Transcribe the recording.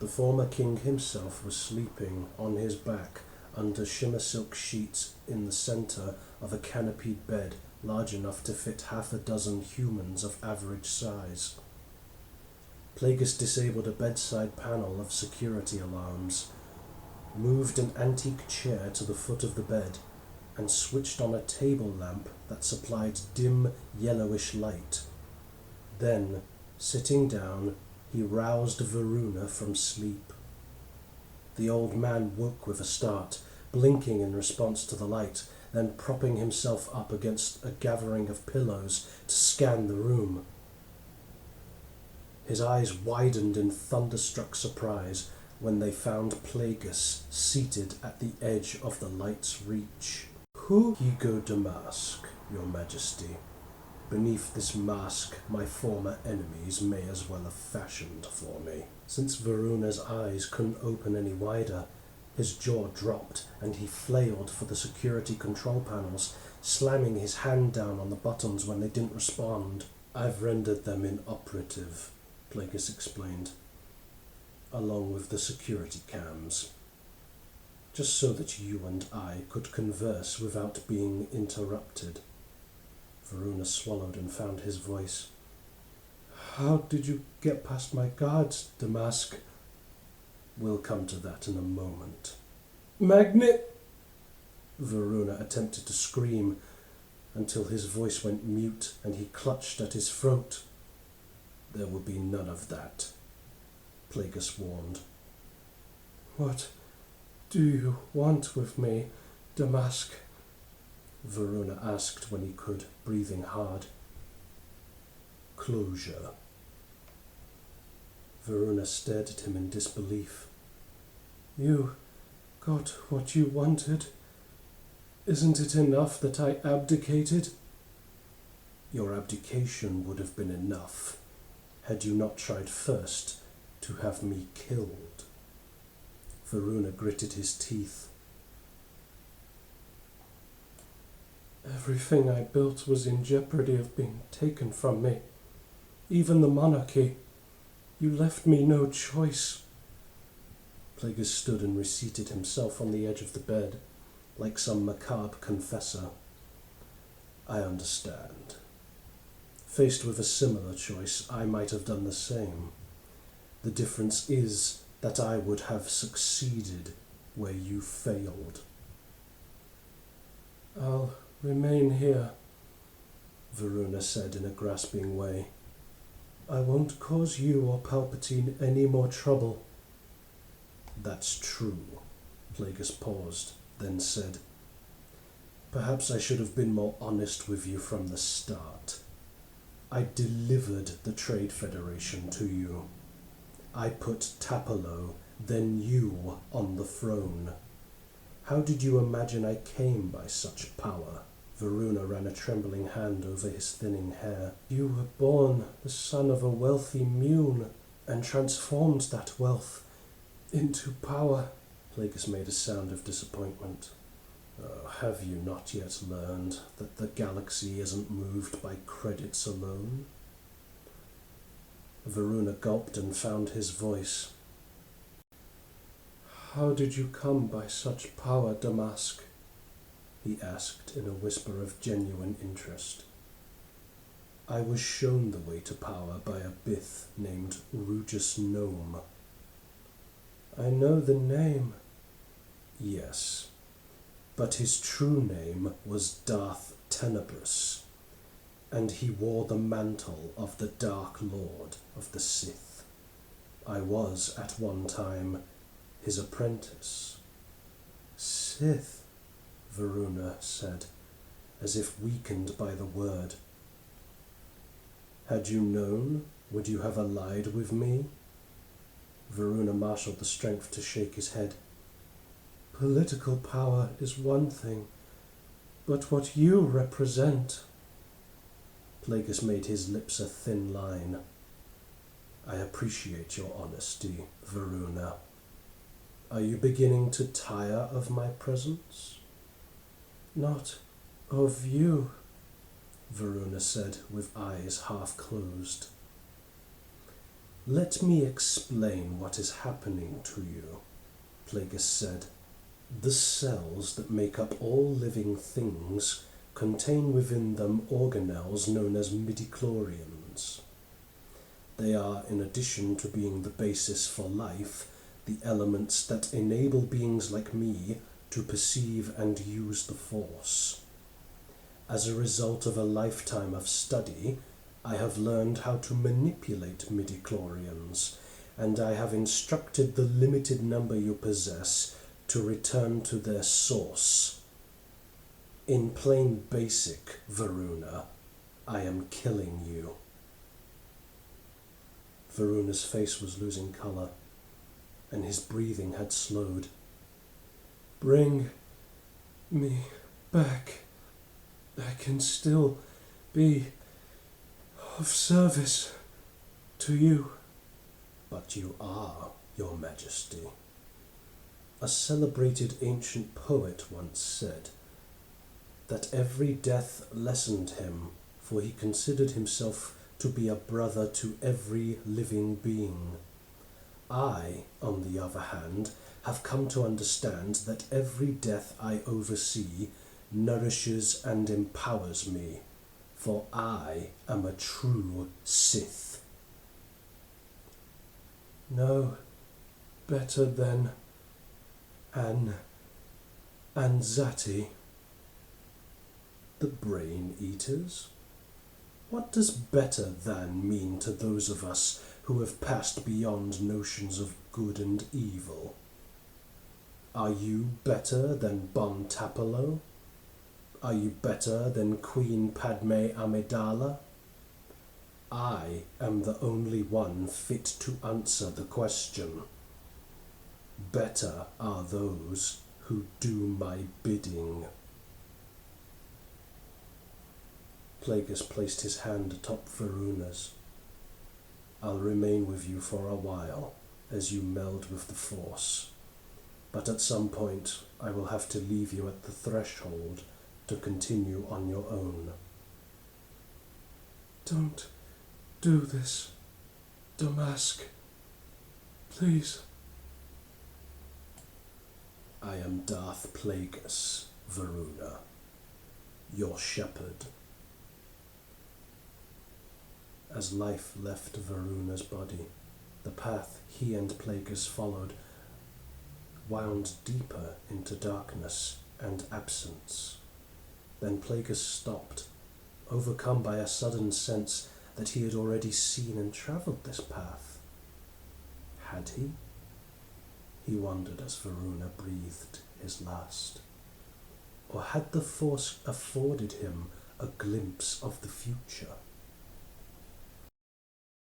The former king himself was sleeping on his back under shimmer silk sheets in the centre of a canopied bed large enough to fit 6 humans of average size. Plagueis disabled a bedside panel of security alarms, moved an antique chair to the foot of the bed, and switched on a table lamp that supplied dim yellowish light. Then, sitting down, he roused Veruna from sleep. The old man woke with a start, blinking in response to the light, then propping himself up against a gathering of pillows to scan the room. His eyes widened in thunderstruck surprise when they found Plagueis seated at the edge of the light's reach. "Who Hego Damask, your majesty? Beneath this mask my former enemies may as well have fashioned for me." Since Veruna's eyes couldn't open any wider, his jaw dropped and he flailed for the security control panels, slamming his hand down on the buttons when they didn't respond. "I've rendered them inoperative," Plagueis explained, "along with the security cams, just so that you and I could converse without being interrupted." Veruna swallowed and found his voice. "How did you get past my guards, Damask?" "We'll come to that in a moment." Veruna attempted to scream until his voice went mute and he clutched at his throat. "There will be none of that," Plagueis warned. "What do you want with me, Damask?" Veruna asked when he could, breathing hard. "Closure." Veruna stared at him in disbelief. "You got what you wanted. Isn't it enough that I abdicated?" "Your abdication would have been enough had you not tried first to have me killed." Veruna gritted his teeth. "Everything I built was in jeopardy of being taken from me. Even the monarchy. You left me no choice." Plagueis stood and reseated himself on the edge of the bed, like some macabre confessor. "I understand. Faced with a similar choice, I might have done the same. The difference is that I would have succeeded where you failed." "I'll remain here," Veruna said in a grasping way. "I won't cause you or Palpatine any more trouble." "That's true." Plagueis paused, then said, "Perhaps I should have been more honest with you from the start. I delivered the Trade Federation to you. I put Tapalo, then you, on the throne. How did you imagine I came by such power?" Veruna ran a trembling hand over his thinning hair. "You were born the son of a wealthy Mune, and transformed that wealth into power." Plagueis made a sound of disappointment. "Have you not yet learned that the galaxy isn't moved by credits alone?" Veruna gulped and found his voice. "How did you come by such power, Damask?" he asked in a whisper of genuine interest. "I was shown the way to power by a Bith named Rugus Gnome." "I know the name." "Yes, but his true name was Darth Tenebrous, and he wore the mantle of the Dark Lord of the Sith. I was, at one time, his apprentice." "Sith," Veruna said, as if weakened by the word. "Had you known, would you have allied with me?" Veruna marshalled the strength to shake his head. "Political power is one thing, but what you represent—" Plagueis made his lips a thin line. "I appreciate your honesty, Veruna. Are you beginning to tire of my presence?" "Not of you," Veruna said with eyes half closed. Let me explain what is happening to you, Plagueis said. The cells that make up all living things contain within them organelles known as midichlorians. They are, in addition to being the basis for life, the elements that enable beings like me to perceive and use the Force. As a result of a lifetime of study, I have learned how to manipulate midichlorians, and I have instructed the limited number you possess to return to their source. In plain basic, Veruna, I am killing you. Veruna's face was losing colour, and his breathing had slowed. Bring me back. I can still be of service to you. But you are, Your Majesty. A celebrated ancient poet once said that every death lessened him, for he considered himself to be a brother to every living being. I, on the other hand, have come to understand that every death I oversee nourishes and empowers me, for I am a true Sith. No better than an Anzati. The Brain Eaters? What does better than mean to those of us who have passed beyond notions of good and evil? Are you better than Bon Tapalo? Are you better than Queen Padmé Amidala? I am the only one fit to answer the question. Better are those who do my bidding. Plagueis placed his hand atop Veruna's. I'll remain with you for a while, as you meld with the Force. But at some point, I will have to leave you at the threshold to continue on your own. Don't do this, Damask. Please. I am Darth Plagueis, Veruna, your shepherd. As life left Veruna's body, the path he and Plagueis followed wound deeper into darkness and absence. Then Plagueis stopped, overcome by a sudden sense that he had already seen and travelled this path. Had he? He wondered as Veruna breathed his last. Or had the Force afforded him a glimpse of the future?